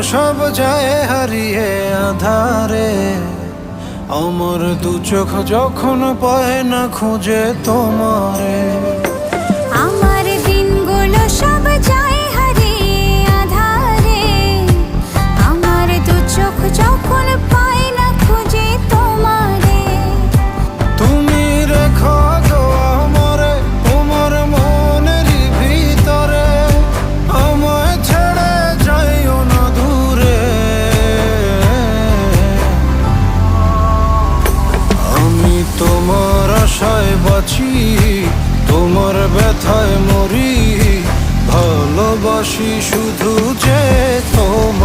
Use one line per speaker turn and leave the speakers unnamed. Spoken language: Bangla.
সব যায় হারিয়ে আধারে, আমার দু চোখ যখন পায় না খুঁজে তোমারে।
আমার দিনগুলো সব যায় হারিয়ে আঁধারে, আমার দু চোখ যখন পায় না খুঁজে তোমারে।
তুমি রেখো গো আমারে তোমার মনের ভিতরে, আমায় ছেড়ে যাইও না দূরে। আমি তোমার আশায় বাঁচি, তোমার ব্যথায় মরি, ভালোবাসি শুধু যে তোমার।